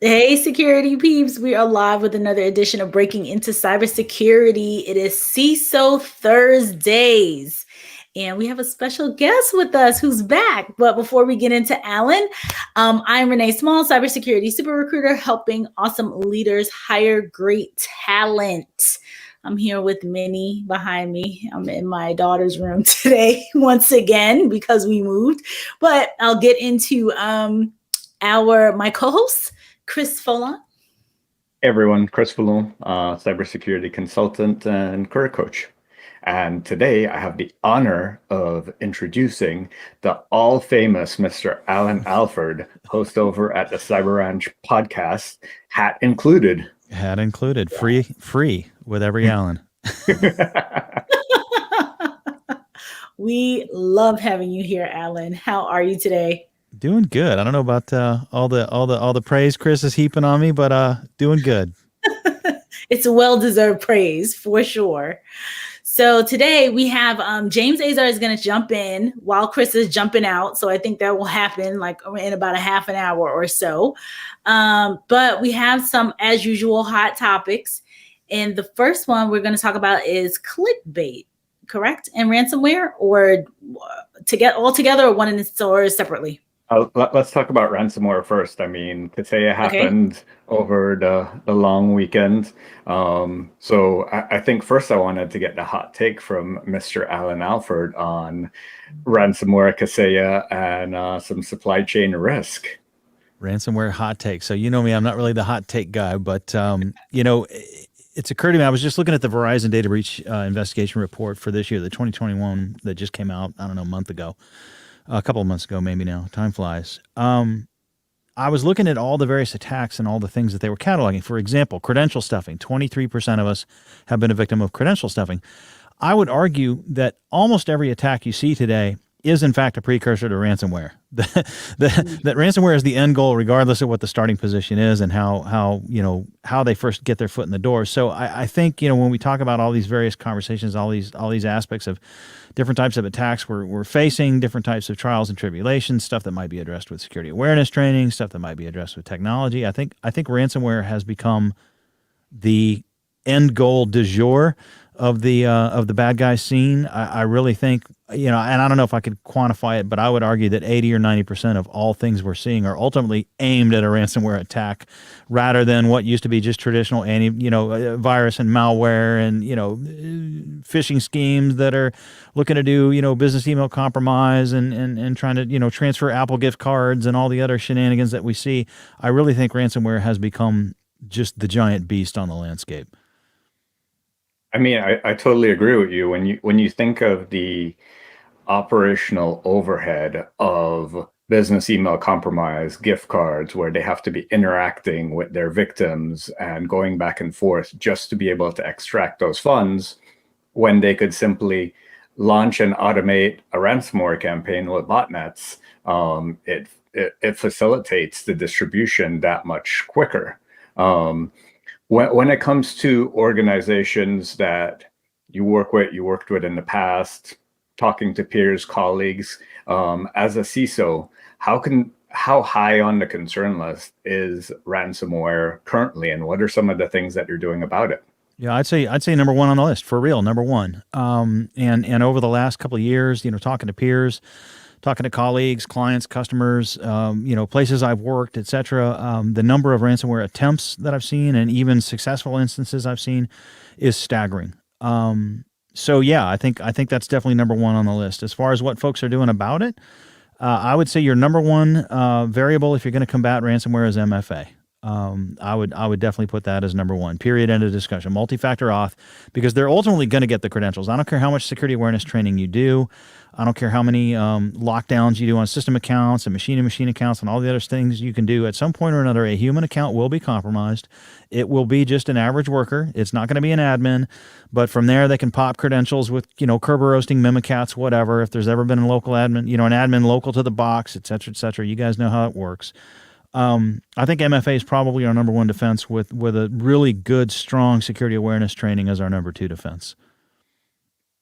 Hey, security peeps. We are live with another edition of Breaking Into Cybersecurity. It is CISO Thursdays, and we have a special guest with us who's back. But before we get into Alan, I'm Renee Small, cybersecurity super recruiter, helping awesome leaders hire great talent. I'm here with Minnie behind me. I'm in my daughter's room today once again because we moved. But I'll get into my co-host, Chris Foulon. Hey everyone, Chris Foulon, cybersecurity consultant and career coach. And today I have the honor of introducing the all-famous Mr. Alan Alford, host over at the Cyber Ranch podcast, hat included. Hat included, free with every Alan. We love having you here, Alan. How are you today? Doing good. I don't know about all the praise Chris is heaping on me, but doing good. It's well-deserved praise for sure. So today we have James Azar is going to jump in while Chris is jumping out. So I think that will happen like in about a half an hour or so. But we have some, as usual, hot topics. And the first one we're going to talk about is clickbait, correct? And ransomware, or to get all together, or one in the store separately? Let's talk about ransomware first. I mean, Kaseya happened over the long weekend. So I think first I wanted to get the hot take from Mr. Alan Alford on ransomware, Kaseya, and some supply chain risk. Ransomware hot take. So you know me, I'm not really the hot take guy, but it's occurred to me. I was just looking at the Verizon data breach investigation report for this year, the 2021 that just came out, I don't know, a couple of months ago, maybe now. Time flies. I was looking at all the various attacks and all the things that they were cataloging. For example, credential stuffing. 23% of us have been a victim of credential stuffing. I would argue that almost every attack you see today is in fact a precursor to ransomware. That ransomware is the end goal, regardless of what the starting position is and how they first get their foot in the door. So I think when we talk about all these various conversations, all these aspects of different types of attacks we're facing, different types of trials and tribulations, stuff that might be addressed with security awareness training, stuff that might be addressed with technology. I think ransomware has become the end goal du jour of the bad guy scene. I really think, and I don't know if I could quantify it, but I would argue that 80 or 90% of all things we're seeing are ultimately aimed at a ransomware attack, rather than what used to be just traditional virus and malware and phishing schemes that are looking to do business email compromise and trying to transfer Apple gift cards and all the other shenanigans that we see. I really think ransomware has become just the giant beast on the landscape. I mean, I totally agree with you. When you think of the operational overhead of business email compromise, gift cards, where they have to be interacting with their victims and going back and forth just to be able to extract those funds, when they could simply launch and automate a ransomware campaign with botnets, it facilitates the distribution that much quicker. When it comes to organizations that you worked with in the past, talking to peers, colleagues, as a CISO, how high on the concern list is ransomware currently, and what are some of the things that you're doing about it? Yeah, I'd say number one on the list, for real, number one. And over the last couple of years, talking to peers, talking to colleagues, clients, customers, places I've worked, et cetera, the number of ransomware attempts that I've seen and even successful instances I've seen is staggering. So yeah, I think that's definitely number one on the list. As far as what folks are doing about it, I would say your number one variable if you're going to combat ransomware is MFA. I would definitely put that as number one. Period. End of discussion. Multi-factor auth, because they're ultimately going to get the credentials. I don't care how much security awareness training you do. I don't care how many lockdowns you do on system accounts and machine accounts and all the other things you can do. At some point or another, a human account will be compromised. It will be just an average worker. It's not going to be an admin. But from there, they can pop credentials with, Kerber roasting, Mimikatz, whatever. If there's ever been a local admin, an admin local to the box, et cetera, et cetera. You guys know how it works. I think MFA is probably our number one defense, with a really good, strong security awareness training as our number two defense.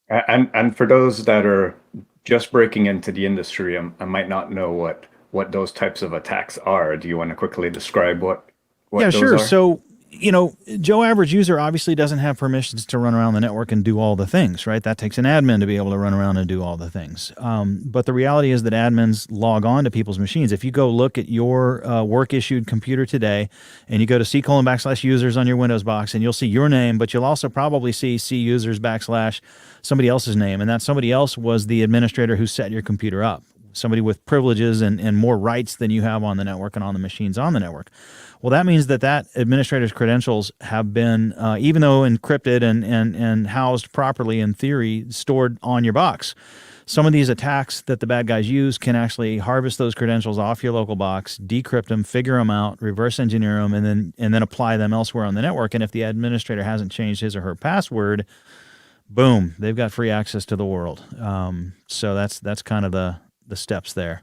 And for those that are just breaking into the industry, I might not know what those types of attacks are. Do you want to quickly describe what what Yeah, those sure. are? So, Joe average user obviously doesn't have permissions to run around the network and do all the things, right? That takes an admin to be able to run around and do all the things. But the reality is that admins log on to people's machines. If you go look at your work-issued computer today and you go to C:\users on your Windows box, and you'll see your name, but you'll also probably see C:\users / somebody else's name. And that somebody else was the administrator who set your computer up, somebody with privileges and more rights than you have on the network and on the machines on the network. Well, that means that administrator's credentials have been, even though encrypted and housed properly in theory, stored on your box. Some of these attacks that the bad guys use can actually harvest those credentials off your local box, decrypt them, figure them out, reverse engineer them, and then apply them elsewhere on the network. And if the administrator hasn't changed his or her password, boom, they've got free access to the world. So that's kind of the steps there.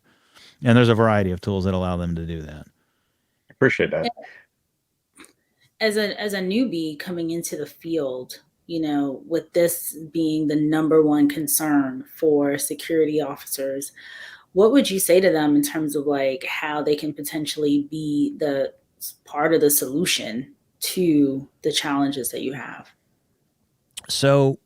And there's a variety of tools that allow them to do that. Appreciate that. As a newbie coming into the field, with this being the number one concern for security officers, what would you say to them in terms of like how they can potentially be the part of the solution to the challenges that you have? So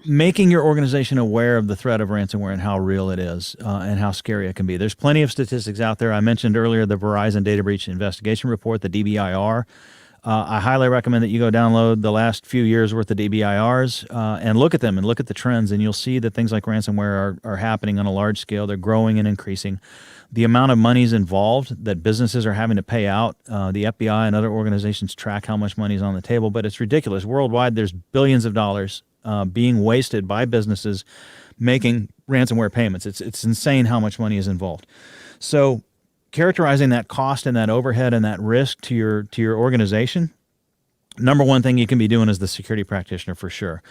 making your organization aware of the threat of ransomware and how real it is and how scary it can be. There's plenty of statistics out there. I mentioned earlier the Verizon Data Breach Investigation Report, the DBIR. I highly recommend that you go download the last few years' worth of DBIRs and look at them and look at the trends, and you'll see that things like ransomware are happening on a large scale. They're growing and increasing. The amount of monies involved that businesses are having to pay out, the FBI and other organizations track how much money is on the table, but it's ridiculous. Worldwide, there's billions of dollars being wasted by businesses making ransomware payments. It's insane how much money is involved. So characterizing that cost and that overhead and that risk to your organization, number one thing you can be doing as the security practitioner for sure.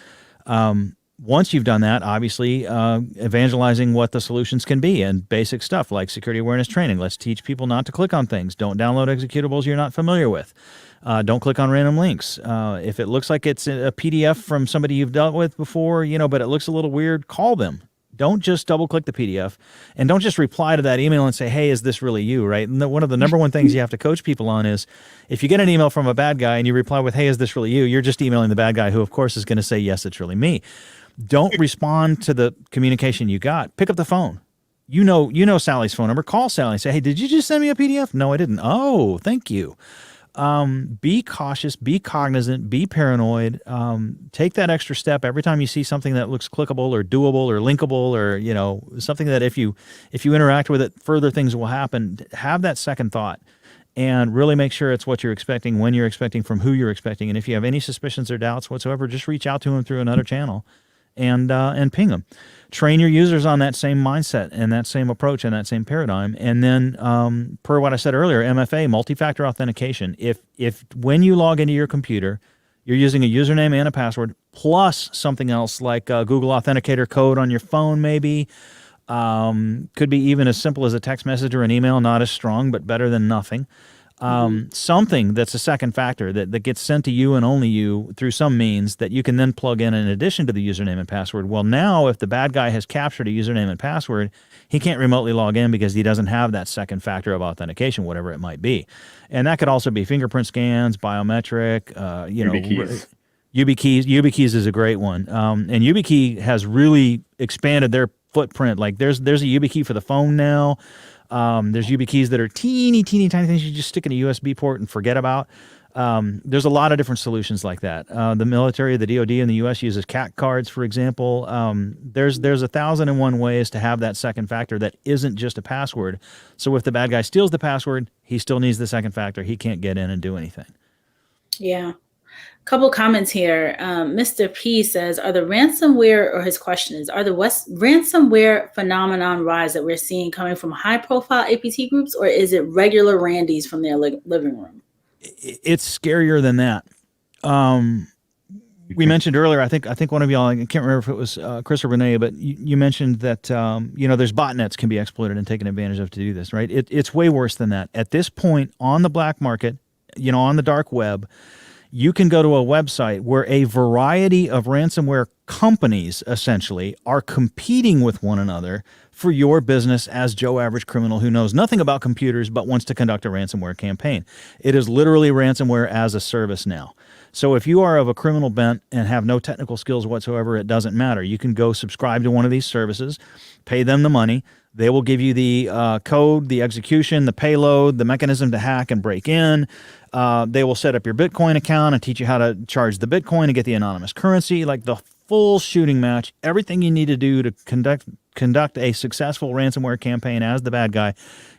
Once you've done that, obviously evangelizing what the solutions can be and basic stuff like security awareness training. Let's teach people not to click on things. Don't download executables you're not familiar with. Don't click on random links. If it looks like it's a PDF from somebody you've dealt with before, but it looks a little weird, call them. Don't just double click the PDF, and don't just reply to that email and say, hey, is this really you, right? And one of the number one things you have to coach people on is if you get an email from a bad guy and you reply with, hey, is this really you? You're just emailing the bad guy who, of course, is going to say, yes, it's really me. Don't respond to the communication you got. Pick up the phone. You know Sally's phone number. Call Sally and say, hey, did you just send me a PDF? No, I didn't. Oh, thank you. Be cautious, be cognizant, be paranoid. Take that extra step every time you see something that looks clickable or doable or linkable or, something that if you interact with it, further things will happen. Have that second thought and really make sure it's what you're expecting, when you're expecting, from who you're expecting. And if you have any suspicions or doubts whatsoever, just reach out to them through another channel and ping them. Train your users on that same mindset and that same approach and that same paradigm. And then, per what I said earlier, MFA, multi-factor authentication. If when you log into your computer, you're using a username and a password plus something else like a Google Authenticator code on your phone, maybe. Could be even as simple as a text message or an email, not as strong, but better than nothing. Something that's a second factor that gets sent to you and only you through some means that you can then plug in addition to the username and password. Well, now if the bad guy has captured a username and password, he can't remotely log in because he doesn't have that second factor of authentication, whatever it might be. And that could also be fingerprint scans, biometric, YubiKeys. YubiKeys is a great one. And YubiKey has really expanded their footprint. Like there's a YubiKey for the phone now. There's YubiKeys that are teeny tiny things you just stick in a USB port and forget about. There's a lot of different solutions like that. The military, the DoD in the U.S. uses CAC cards, for example. There's 1,001 ways to have that second factor that isn't just a password. So if the bad guy steals the password, he still needs the second factor. He can't get in and do anything. Yeah. Couple comments here. Mr. P says, are the ransomware, or his question is, are the ransomware phenomenon rise that we're seeing coming from high profile APT groups, or is it regular Randys from their living room? It's scarier than that. We mentioned earlier, I think one of y'all, I can't remember if it was Chris or Renee, but you mentioned that, there's botnets can be exploited and taken advantage of to do this, right? It's way worse than that. At this point on the black market, on the dark web, you can go to a website where a variety of ransomware companies essentially are competing with one another for your business as Joe Average Criminal who knows nothing about computers but wants to conduct a ransomware campaign. It is literally ransomware as a service now. So if you are of a criminal bent and have no technical skills whatsoever, it doesn't matter. You can go subscribe to one of these services, pay them the money. They will give you the code, the execution, the payload, the mechanism to hack and break in. They will set up your Bitcoin account and teach you how to charge the Bitcoin and get the anonymous currency, like the full shooting match, everything you need to do to conduct a successful ransomware campaign as the bad guy.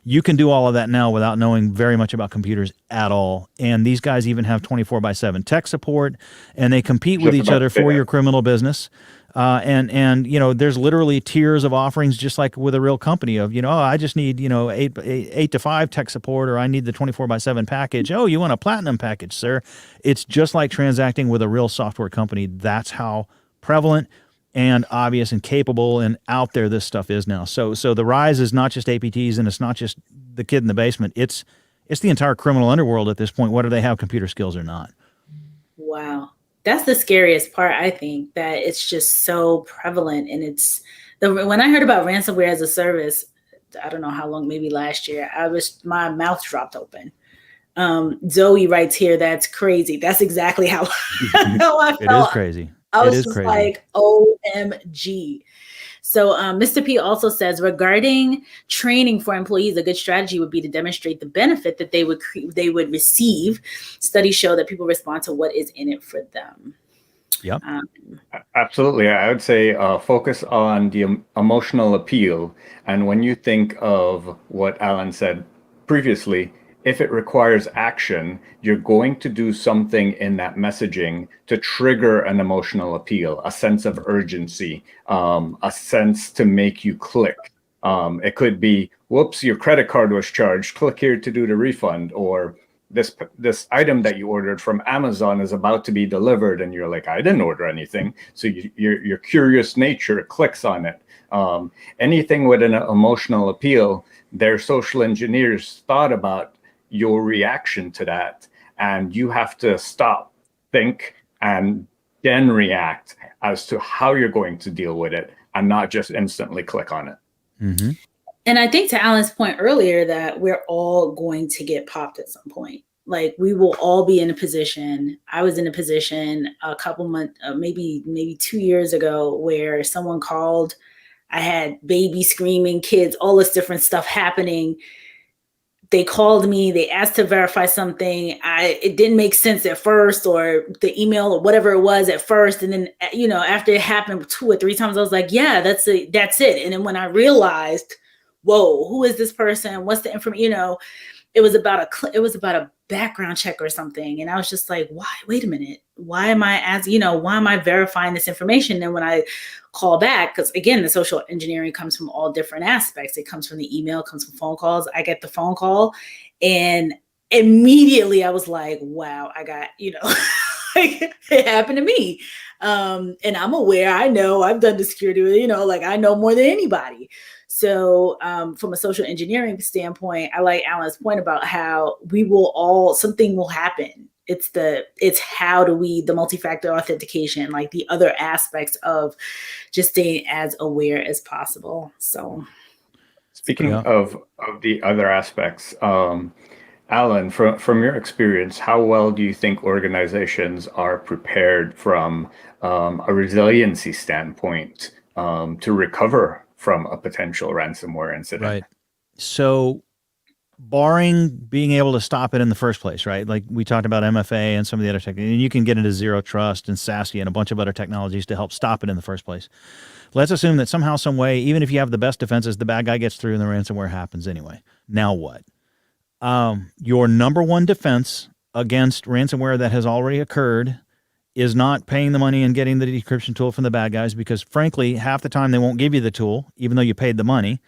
You can do all of that now without knowing very much about computers at all. And these guys even have 24/7 tech support, and they compete with each other for your criminal business. And you know, there's literally tiers of offerings, just like with a real company of, you know, oh, I just need, you know, 8 to 5 tech support, or I need the 24/7 package. Oh, you want a platinum package, sir? It's just like transacting with a real software company. That's how prevalent and obvious and capable and out there this stuff is now. So the rise is not just APTs, and it's not just the kid in the basement. It's the entire criminal underworld at this point, whether they have computer skills or not. Wow. That's the scariest part, I think, that it's just so prevalent. And when I heard about ransomware as a service, I don't know how long, maybe last year, my mouth dropped open. Zoe writes here, that's crazy. That's exactly how, how I felt. It is crazy. I was just like, OMG. So Mr. P also says, regarding training for employees, a good strategy would be to demonstrate the benefit that they would receive. Studies show that people respond to what is in it for them. Yep. Absolutely. I would say focus on the emotional appeal. And when you think of what Alan said previously, if it requires action, you're going to do something in that messaging to trigger an emotional appeal, a sense of urgency, a sense to make you click. It could be, whoops, your credit card was charged. Click here to do the refund. Or this item that you ordered from Amazon is about to be delivered, and you're like, I didn't order anything. So your curious nature clicks on it. Anything with an emotional appeal, their social engineers thought about your reaction to that, and you have to stop, think, and then react as to how you're going to deal with it, and not just instantly click on it. Mm-hmm. And I think to Alan's point earlier that we're all going to get popped at some point. Like, we will all be in a position. I was in a position a couple months, maybe 2 years ago, where someone called. I had baby screaming, kids, all this different stuff happening. They called me, they asked to verify something. It didn't make sense at first, or the email or whatever it was at first. And then, you know, after it happened 2 or 3 times, I was like, yeah, that's it. And then when I realized, whoa, who is this person? What's the information? You know, it was about a background check or something. And I was just like, why? Wait a minute. Why am I verifying this information? And when I call back, because again, the social engineering comes from all different aspects. It comes from the email, it comes from phone calls. I get the phone call, and immediately I was like, wow, I got, you know, like, it happened to me. And I'm aware, I know I've done the security, you know, like, I know more than anybody. So from a social engineering standpoint, I like Alan's point about how something will happen. It's how do we, the multi-factor authentication, like the other aspects of just staying as aware as possible. So speaking of the other aspects, Alan, from your experience, how well do you think organizations are prepared from a resiliency standpoint to recover from a potential ransomware incident? Right. So barring being able to stop it in the first place, right? Like we talked about MFA and some of the other technologies, and you can get into zero trust and SASE and a bunch of other technologies to help stop it in the first place. Let's assume that somehow, some way, even if you have the best defenses, the bad guy gets through and the ransomware happens anyway. Now what? Your number one defense against ransomware that has already occurred is not paying the money and getting the decryption tool from the bad guys, because frankly, half the time they won't give you the tool, even though you paid the money.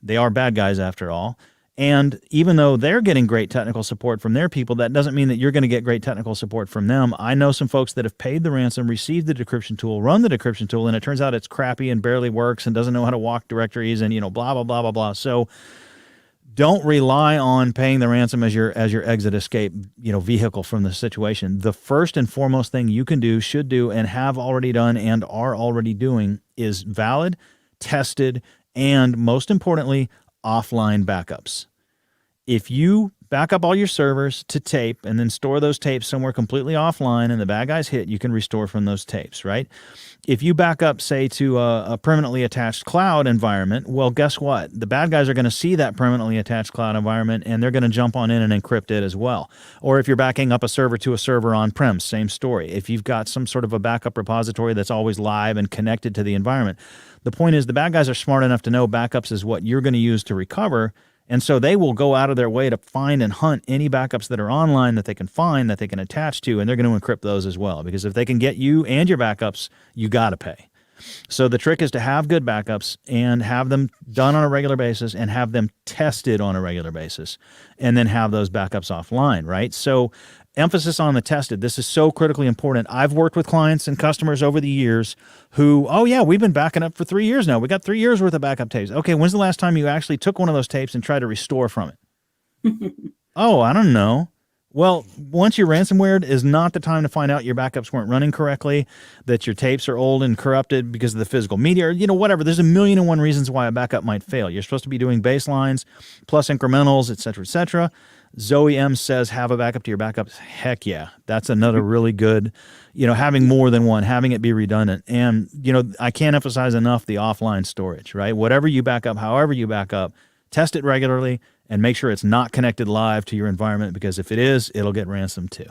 They are bad guys after all. And even though they're getting great technical support from their people, that doesn't mean that you're going to get great technical support from them. I know some folks that have paid the ransom, received the decryption tool, run the decryption tool, and it turns out it's crappy and barely works and doesn't know how to walk directories and, you know, blah, blah, blah, blah, blah. So don't rely on paying the ransom as your exit escape, you know, vehicle from the situation. The first and foremost thing you can do, should do, and have already done and are already doing is valid, tested, and most importantly, offline backups. If you back up all your servers to tape and then store those tapes somewhere completely offline and the bad guys hit, you can restore from those tapes, right? If you back up, say, to a permanently attached cloud environment, well, guess what? The bad guys are going to see that permanently attached cloud environment, and they're going to jump on in and encrypt it as well. Or if you're backing up a server to a server on-prem, same story. If you've got some sort of a backup repository that's always live and connected to the environment, the point is the bad guys are smart enough to know backups is what you're going to use to recover. And so they will go out of their way to find and hunt any backups that are online that they can find, that they can attach to, and they're going to encrypt those as well. Because if they can get you and your backups, you got to pay. So the trick is to have good backups and have them done on a regular basis and have them tested on a regular basis, and then have those backups offline, right? So emphasis on the tested. This is so critically important. I've worked with clients and customers over the years who, oh yeah, we've been backing up for 3 years now. We got 3 years worth of backup tapes. Okay, when's the last time you actually took one of those tapes and tried to restore from it? Oh, I don't know. Well, once you're ransomwared is not the time to find out your backups weren't running correctly, that your tapes are old and corrupted because of the physical media, or, whatever. There's a million and one reasons why a backup might fail. You're supposed to be doing baselines plus incrementals, et cetera, et cetera. Zoe M says, have a backup to your backups. Heck yeah. That's another really good, having more than one, having it be redundant. And, I can't emphasize enough the offline storage, right? Whatever you back up, however you back up, test it regularly and make sure it's not connected live to your environment, because if it is, it'll get ransomed too.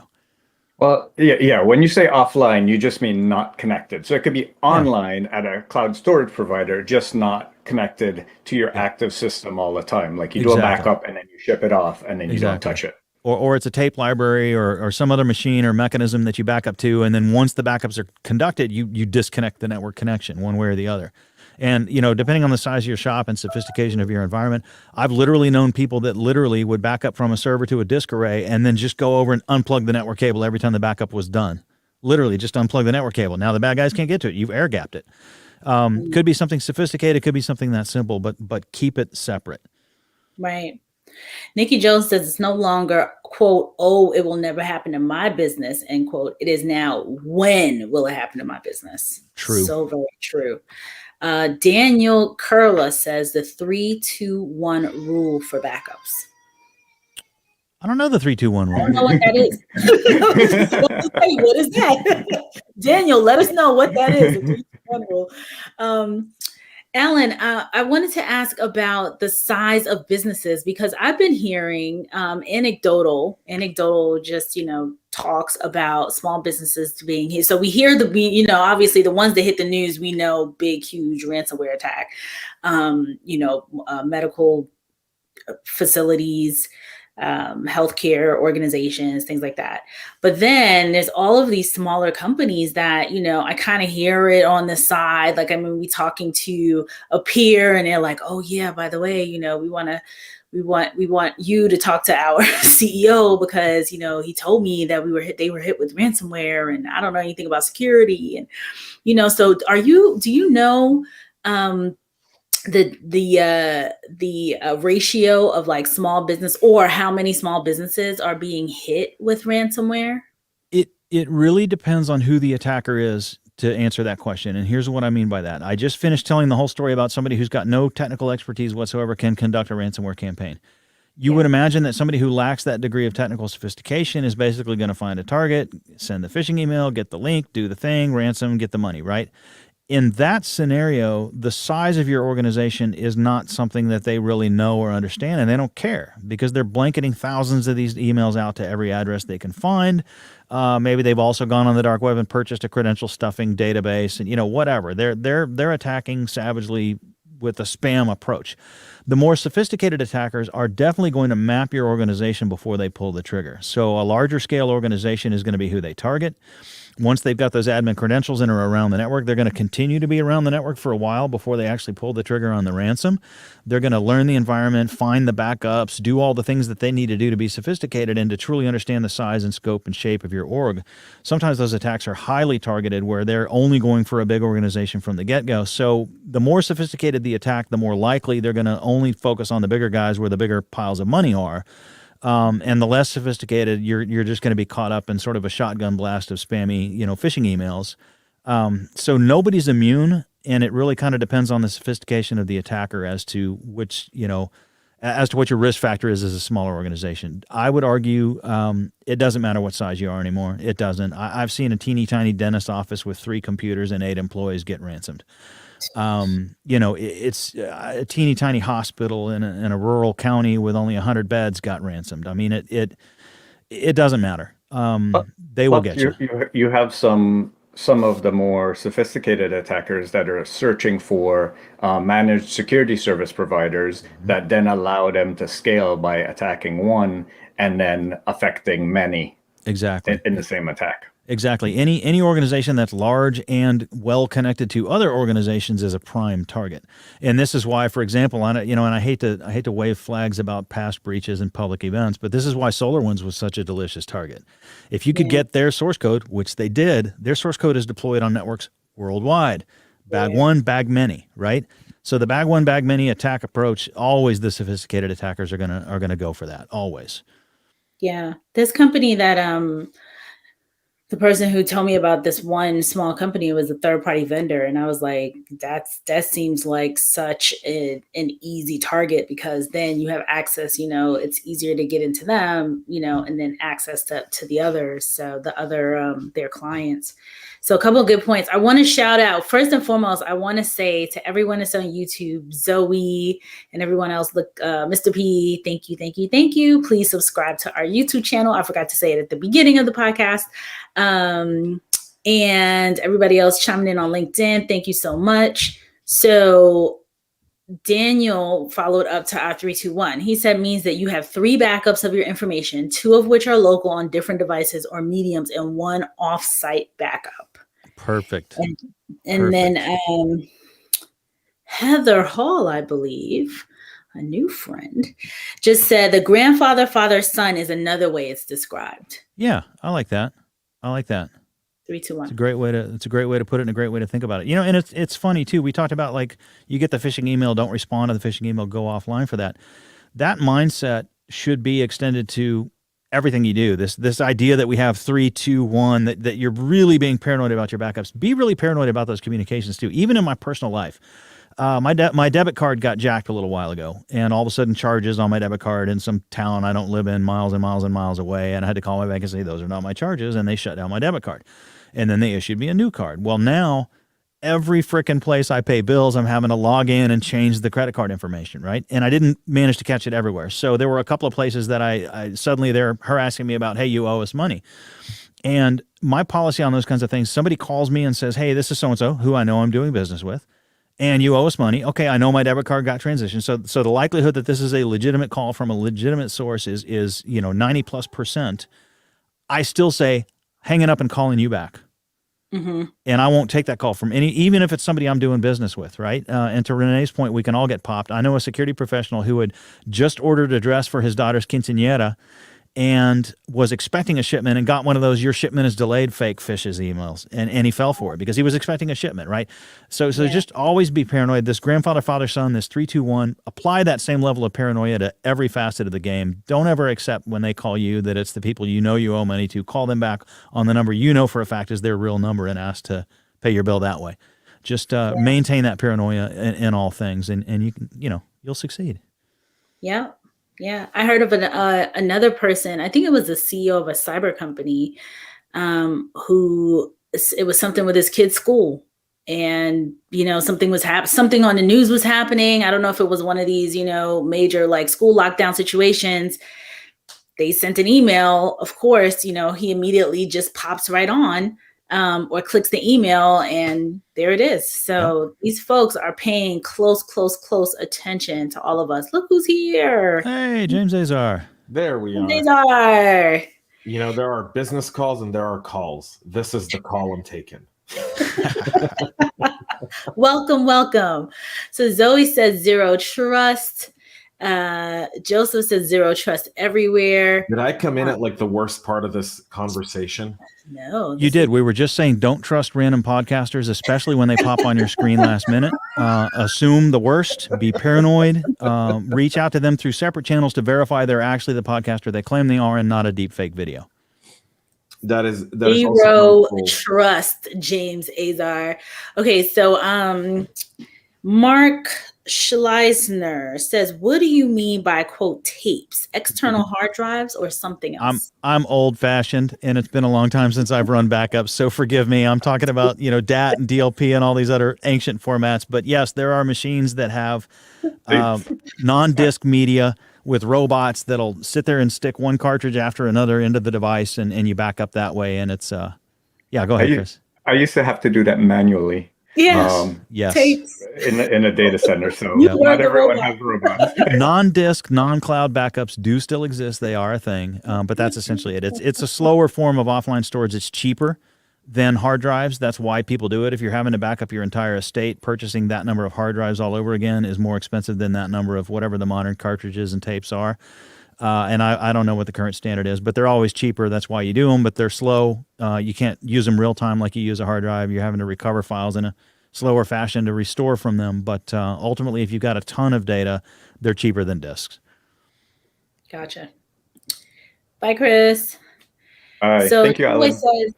Well, yeah. When you say offline, you just mean not connected. So it could be online at a cloud storage provider, just not connected to your active system all the time. Like you do a backup and then you ship it off and then you don't touch it. Or it's a tape library or some other machine or mechanism that you back up to, and then once the backups are conducted, you disconnect the network connection one way or the other. And, depending on the size of your shop and sophistication of your environment, I've literally known people that literally would back up from a server to a disk array and then just go over and unplug the network cable every time the backup was done. Literally just unplug the network cable. Now the bad guys can't get to it. You've air gapped it. Could be something sophisticated, could be something that simple, but keep it separate. Right. Nikki Jones says it's no longer, quote, oh, it will never happen in my business, end quote. It is now, when will it happen in my business? True. So very true. Daniel Curla says the 3-2-1 rule for backups. I don't know the 3-2-1 rule. I don't know what that is. What is that? Daniel, let us know what that is. The 3-2-1 rule. Alan, I wanted to ask about the size of businesses, because I've been hearing anecdotal just, talks about small businesses being hit. So we hear obviously the ones that hit the news, we know, big, huge ransomware attack, medical facilities, healthcare organizations, things like that. But then there's all of these smaller companies that, I kind of hear it on the side. Like, we talking to a peer and they're like, oh yeah, by the way, we want you to talk to our CEO because, he told me that they were hit with ransomware and I don't know anything about security. And, so do you know, the ratio of like small business, or how many small businesses are being hit with ransomware? It really depends on who the attacker is to answer that question. And here's what I mean by that. I just finished telling the whole story about somebody who's got no technical expertise whatsoever can conduct a ransomware campaign. You would imagine that somebody who lacks that degree of technical sophistication is basically going to find a target, send the phishing email, get the link, do the thing, ransom, get the money, right? In that scenario, the size of your organization is not something that they really know or understand, and they don't care because they're blanketing thousands of these emails out to every address they can find. Maybe they've also gone on the dark web and purchased a credential stuffing database, and whatever. They're attacking savagely with a spam approach. The more sophisticated attackers are definitely going to map your organization before they pull the trigger. So a larger scale organization is going to be who they target. Once they've got those admin credentials and are around the network, they're going to continue to be around the network for a while before they actually pull the trigger on the ransom. They're going to learn the environment, find the backups, do all the things that they need to do to be sophisticated and to truly understand the size and scope and shape of your org. Sometimes those attacks are highly targeted where they're only going for a big organization from the get-go. So the more sophisticated the attack, the more likely they're going to only focus on the bigger guys where the bigger piles of money are. And the less sophisticated, you're just going to be caught up in sort of a shotgun blast of spammy, phishing emails. So nobody's immune. And it really kind of depends on the sophistication of the attacker as to which, as to what your risk factor is as a smaller organization. I would argue it doesn't matter what size you are anymore. It doesn't. I've seen a teeny tiny dentist office with 3 computers and 8 employees get ransomed. It's a teeny tiny hospital in a rural county with only 100 beds got ransomed. I mean, it doesn't matter. They will get you. You have some of the more sophisticated attackers that are searching for managed security service providers that then allow them to scale by attacking one and then affecting many. Exactly. In the same attack. Exactly. Any organization that's large and well connected to other organizations is a prime target. And this is why, for example, and I hate to wave flags about past breaches in public events, but this is why SolarWinds was such a delicious target. If you could get their source code, which they did, their source code is deployed on networks worldwide. Bag one, bag many, right? So the bag one, bag many attack approach, always the sophisticated attackers are gonna go for that, always. Yeah. This company that the person who told me about this one small company was a third-party vendor, and I was like, that seems like such an easy target, because then you have access, it's easier to get into them, and then access to the others, so the other their clients. So a couple of good points. I want to shout out, first and foremost, I want to say to everyone that's on YouTube, Zoe and everyone else, look, Mr. P, thank you. Please subscribe to our YouTube channel. I forgot to say it at the beginning of the podcast. And everybody else chiming in on LinkedIn, thank you so much. So Daniel followed up to our 321. He said means that you have 3 backups of your information, 2 of which are local on different devices or mediums, and 1 off-site backup. Perfect. And then Heather Hall, I believe, a new friend, just said the grandfather, father, son is another way it's described. Yeah, I like that. 3, 2, 1. It's a great way to put it, and a great way to think about it. And it's funny too. We talked about, like, you get the phishing email, don't respond to the phishing email, go offline for that. That mindset should be extended to everything you do. This idea that we have 3, 2, 1, that you're really being paranoid about your backups. Be really paranoid about those communications too. Even in my personal life, my debit card got jacked a little while ago, and all of a sudden charges on my debit card in some town I don't live in, miles and miles and miles away, and I had to call my bank and say those are not my charges, and they shut down my debit card. And then they issued me a new card. Well, now every frickin' place I pay bills, I'm having to log in and change the credit card information, right? And I didn't manage to catch it everywhere. So there were a couple of places that I suddenly they're harassing me about, hey, you owe us money. And my policy on those kinds of things, somebody calls me and says, hey, this is so-and-so who I know I'm doing business with, and you owe us money. Okay, I know my debit card got transitioned. So the likelihood that this is a legitimate call from a legitimate source is 90+%. I still say, hanging up and calling you back. Mm-hmm. And I won't take that call from even if it's somebody I'm doing business with, right? And to Renee's point, we can all get popped. I know a security professional who had just ordered a dress for his daughter's quinceañera and was expecting a shipment and got one of those "your shipment is delayed" fake fishes emails, and he fell for it because he was expecting a shipment, right? So just always be paranoid. This grandfather, father, son, this 3, 2, 1, apply that same level of paranoia to every facet of the game. Don't ever accept when they call you that it's the people you owe money to. Call them back on the number for a fact is their real number and ask to pay your bill that way. Just maintain that paranoia in all things, and you can you'll succeed. Yeah. Yeah, I heard of another person. I think it was the CEO of a cyber company, who it was something with his kid's school, and something was something on the news was happening. I don't know if it was one of these major like school lockdown situations. They sent an email. Of course, he immediately just pops right on. Or clicks the email, and there it is. So These folks are paying close attention to all of us. Look who's here. Hey, James Azar. There we are. Azar. There are business calls and there are calls. This is the call I'm taking. Welcome. So Zoe says zero trust. Joseph says zero trust everywhere. Did I come in at like the worst part of this conversation? No. You did. We were just saying don't trust random podcasters, especially when they pop on your screen last minute. Assume the worst. Be paranoid. Reach out to them through separate channels to verify they're actually the podcaster they claim they are and not a deep fake video. That is also Zero helpful. trust, James Azar. Okay, so Mark Schleisner says, what do you mean by quote tapes? External hard drives or something else? I'm old fashioned, and it's been a long time since I've run backups, so forgive me. I'm talking about, DAT and DLP and all these other ancient formats. But yes, there are machines that have non-disk media with robots that'll sit there and stick one cartridge after another into the device, and you back up that way. And it's yeah, go ahead, Chris. I used to have to do that manually. Yes. Yes. Tapes. In a data center. So You were not the everyone robot. has robots. Non-disk, non-cloud backups do still exist. They are a thing, but that's essentially it. It's a slower form of offline storage. It's cheaper than hard drives. That's why people do it. If you're having to back up your entire estate, purchasing that number of hard drives all over again is more expensive than that number of whatever the modern cartridges and tapes are. And I don't know what the current standard is, but they're always cheaper. That's why you do them, but they're slow. You can't use them real time like you use a hard drive. You're having to recover files in a slower fashion to restore from them. But ultimately, if you've got a ton of data, they're cheaper than disks. Gotcha. Bye, Chris. All right. So Thank you, Alan. says,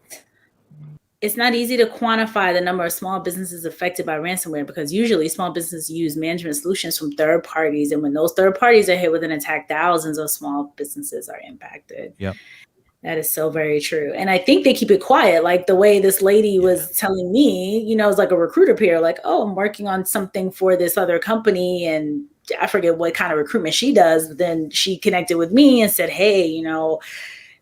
it's not easy to quantify the number of small businesses affected by ransomware because usually small businesses use management solutions from third parties. And when those third parties are hit with an attack, thousands of small businesses are impacted. Yep. That is so very true. And I think they keep it quiet. Like the way this lady was telling me, it's like a recruiter peer, like, oh, I'm working on something for this other company. And I forget what kind of recruitment she does. But then she connected with me and said, hey,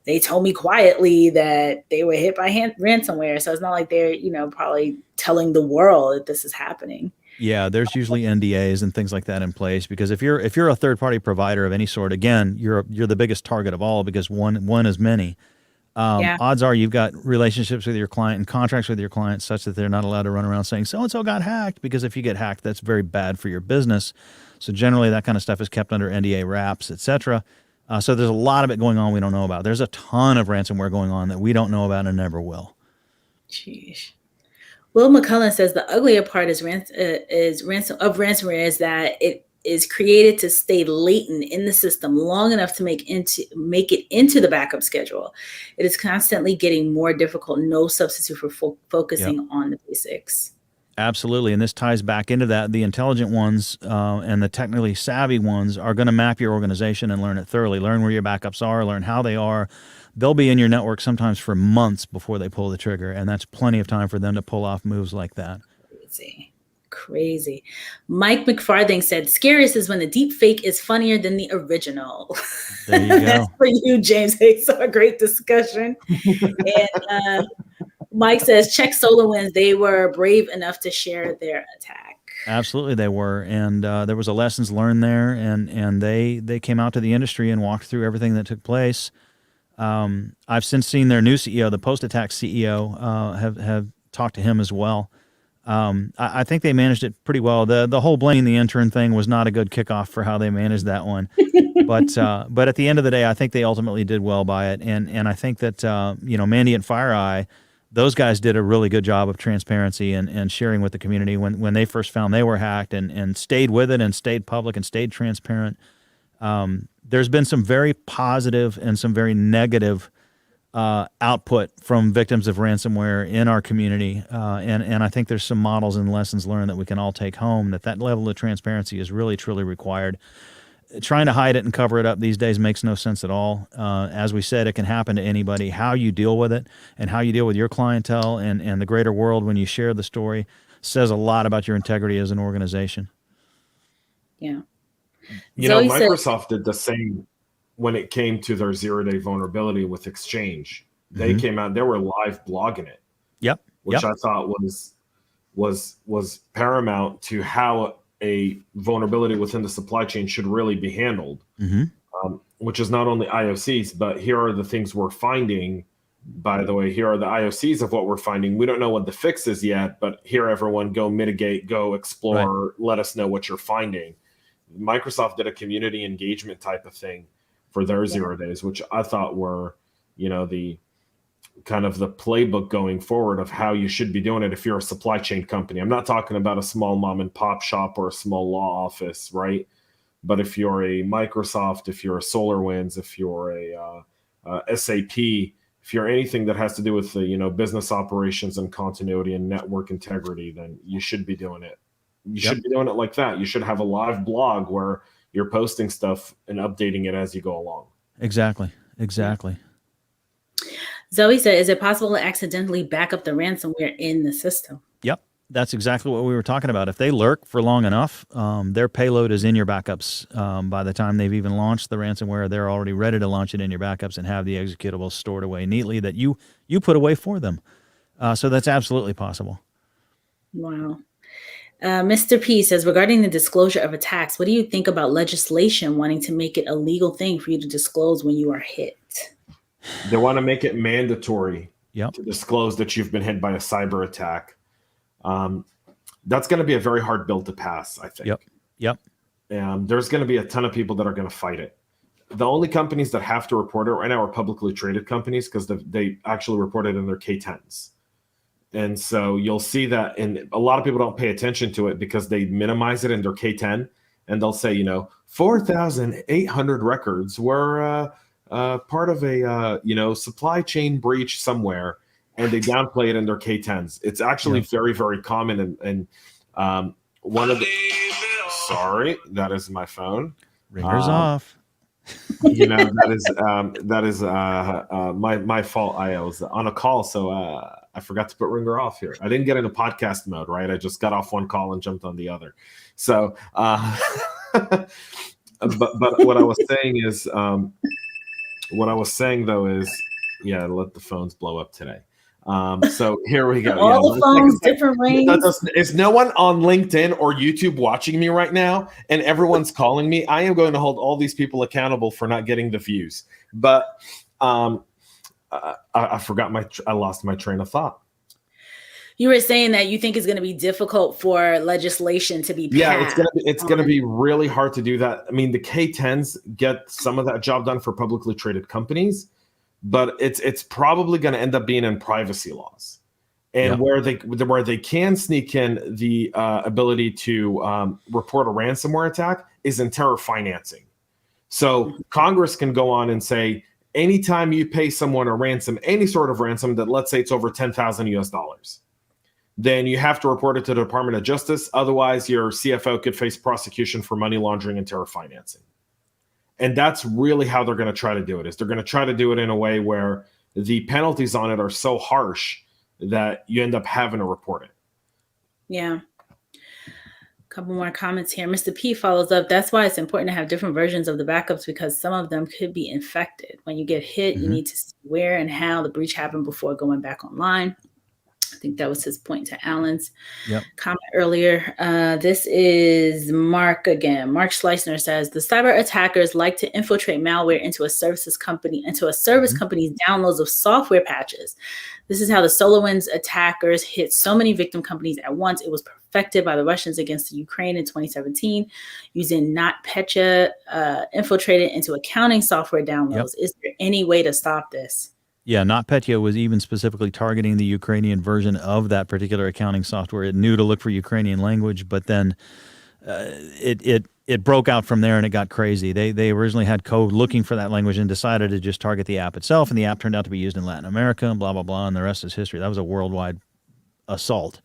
they told me quietly that they were hit by ransomware. So it's not like they're, probably telling the world that this is happening. Yeah, there's usually NDAs and things like that in place because if you're a third party provider of any sort, again, you're the biggest target of all because one is many. Odds are you've got relationships with your client and contracts with your client such that they're not allowed to run around saying so and so got hacked, because if you get hacked, that's very bad for your business. So generally, that kind of stuff is kept under NDA wraps, etc. So there's a lot of it going on we don't know about. There's a ton of ransomware going on that we don't know about and never will. Jeez. Will McCullen says the uglier part is ransomware is that it is created to stay latent in the system long enough to make it into the backup schedule. It is constantly getting more difficult. No substitute for focusing on the basics. Absolutely. And this ties back into that. The intelligent ones and the technically savvy ones are going to map your organization and learn it thoroughly, learn where your backups are, learn how they are. They'll be in your network sometimes for months before they pull the trigger. And that's plenty of time for them to pull off moves like that. Crazy. Mike McFarthing said, scariest is when the deep fake is funnier than the original. There you go. That's for you, James Hayes. So a great discussion. And Mike says, check SolarWinds. They were brave enough to share their attack. Absolutely, they were. And there was a lessons learned there. And they came out to the industry and walked through everything that took place. I've since seen their new CEO, the post-attack CEO, have talked to him as well. I think they managed it pretty well. The whole blaming the intern thing was not a good kickoff for how they managed that one. But at the end of the day, I think they ultimately did well by it. And I think that, Mandy and FireEye, those guys did a really good job of transparency and sharing with the community when they first found they were hacked and stayed with it and stayed public and stayed transparent. There's been some very positive and some very negative output from victims of ransomware in our community. And I think there's some models and lessons learned that we can all take home, that level of transparency is really, truly required. Trying to hide it and cover it up these days makes no sense at all. As we said, it can happen to anybody. How you deal with it and how you deal with your clientele and the greater world when you share the story says a lot about your integrity as an organization. Yeah. Microsoft did the same when it came to their 0-day vulnerability with Exchange. They came out, they were live blogging it. Yep. Which I thought was paramount to how a vulnerability within the supply chain should really be handled. Which is not only IOCs, but here are the things we're finding. By the way, here are the IOCs of what we're finding. We don't know what the fix is yet, but here, everyone, go mitigate, go explore, let us know what you're finding. Microsoft did a community engagement type of thing for their 0 days, which I thought were, the kind of the playbook going forward of how you should be doing it if you're a supply chain company. I'm not talking about a small mom and pop shop or a small law office, right? But if you're a Microsoft, if you're a SolarWinds, if you're a SAP, if you're anything that has to do with the, business operations and continuity and network integrity, then you should be doing it. You should be doing it like that. You should have a live blog where you're posting stuff and updating it as you go along. Exactly. Zoe said, is it possible to accidentally back up the ransomware in the system? Yep. That's exactly what we were talking about. If they lurk for long enough, their payload is in your backups. By the time they've even launched the ransomware, they're already ready to launch it in your backups and have the executables stored away neatly that you put away for them. So that's absolutely possible. Wow. Mr. P says, regarding the disclosure of attacks, what do you think about legislation wanting to make it a legal thing for you to disclose when you are hit? They want to make it mandatory Yep. to disclose that you've been hit by a cyber attack. That's going to be a very hard bill to pass, I think. Yep. There's going to be a ton of people that are going to fight it. The only companies that have to report it right now are publicly traded companies because they actually report it in their K10s. And so you'll see that, and a lot of people don't pay attention to it because they minimize it in their K10, and they'll say, 4,800 records were part of a supply chain breach somewhere, and they downplay it in their K10s. It's actually very, very common, and one of the sorry, that is my phone. Ringer's off. That is my fault. I was on a call, so I forgot to put ringer off here. I didn't get into podcast mode, right? I just got off one call and jumped on the other. So, but what I was saying is, let the phones blow up today. So here we go. All the phones, different rings. Is no one on LinkedIn or YouTube watching me right now, and everyone's calling me? I am going to hold all these people accountable for not getting the views. But I forgot I lost my train of thought. You were saying that you think it's going to be difficult for legislation to be passed. Yeah, it's going to be really hard to do that. I mean, the K10s get some of that job done for publicly traded companies, but it's probably going to end up being in privacy laws, and where they can sneak in the ability to report a ransomware attack is in terror financing. So Congress can go on and say, anytime you pay someone a ransom, any sort of ransom that, let's say it's over $10,000, then you have to report it to the Department of Justice. Otherwise, your CFO could face prosecution for money laundering and terror financing. And that's really how they're going to try to do it. Is they're going to try to do it in a way where the penalties on it are so harsh that you end up having to report it. Yeah. A couple more comments here. Mr. P follows up. That's why it's important to have different versions of the backups, because some of them could be infected. When you get hit, you need to see where and how the breach happened before going back online. I think that was his point to Alan's comment earlier. This is Mark again. Mark Schleisner says, the cyber attackers like to infiltrate malware into a service company's downloads of software patches. This is how the SolarWinds attackers hit so many victim companies at once. It was perfected by the Russians against the Ukraine in 2017, using NotPetya infiltrated into accounting software downloads. Is there any way to stop this? Yeah, NotPetya was even specifically targeting the Ukrainian version of that particular accounting software. It knew to look for Ukrainian language, but then it broke out from there and it got crazy. They originally had code looking for that language and decided to just target the app itself, and the app turned out to be used in Latin America and blah, blah, blah, and the rest is history. That was a worldwide assault.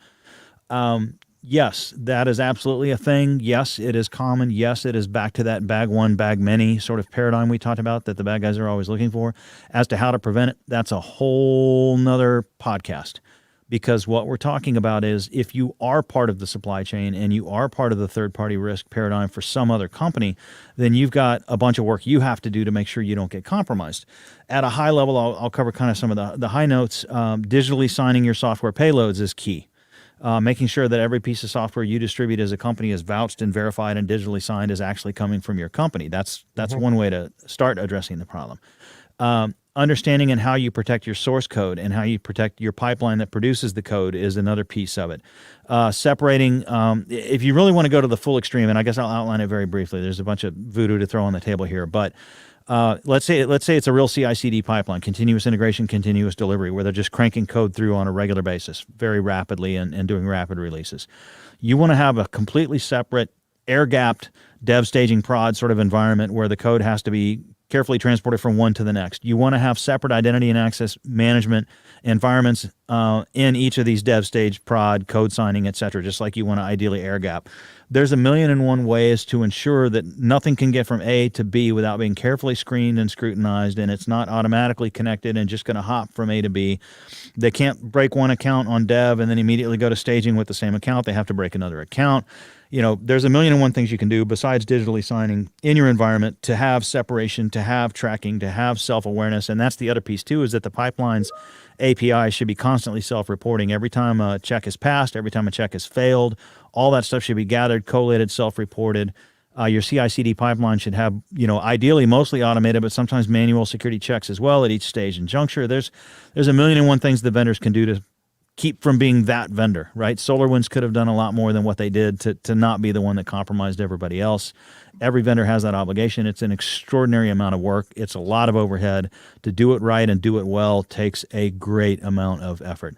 Yes, that is absolutely a thing. Yes, it is common. Yes, it is back to that bag one, bag many sort of paradigm we talked about that the bad guys are always looking for. As to how to prevent it, that's a whole nother podcast, because what we're talking about is if you are part of the supply chain and you are part of the third-party risk paradigm for some other company, then you've got a bunch of work you have to do to make sure you don't get compromised. At a high level, I'll cover kind of some of the high notes. Digitally signing your software payloads is key. Making sure that every piece of software you distribute as a company is vouched and verified and digitally signed is actually coming from your company. That's one way to start addressing the problem. Understanding and how you protect your source code and how you protect your pipeline that produces the code is another piece of it. Separating, if you really want to go to the full extreme, and I guess I'll outline it very briefly. There's a bunch of voodoo to throw on the table here, but let's say it's a real CI/CD pipeline, continuous integration, continuous delivery, where they're just cranking code through on a regular basis, very rapidly and doing rapid releases. You want to have a completely separate, air-gapped dev staging prod sort of environment where the code has to be carefully transported from one to the next. You want to have separate identity and access management environments in each of these dev stage, prod, code signing, et cetera, just like you want to ideally air gap. There's 1,000,001 ways to ensure that nothing can get from A to B without being carefully screened and scrutinized, and it's not automatically connected and just going to hop from A to B. They can't break one account on dev and then immediately go to staging with the same account. They have to break another account. There's 1,000,001 things you can do besides digitally signing in your environment to have separation, to have tracking, to have self-awareness. And that's the other piece too, is that the pipeline's API should be constantly self-reporting. Every time a check is passed, every time a check has failed, all that stuff should be gathered, collated, self-reported. Your CI/CD pipeline should have, ideally mostly automated, but sometimes manual security checks as well at each stage and juncture. There's 1,000,001 things the vendors can do to keep from being that vendor, right? SolarWinds could have done a lot more than what they did to not be the one that compromised everybody else. Every vendor has that obligation. It's an extraordinary amount of work. It's a lot of overhead. To do it right and do it well takes a great amount of effort.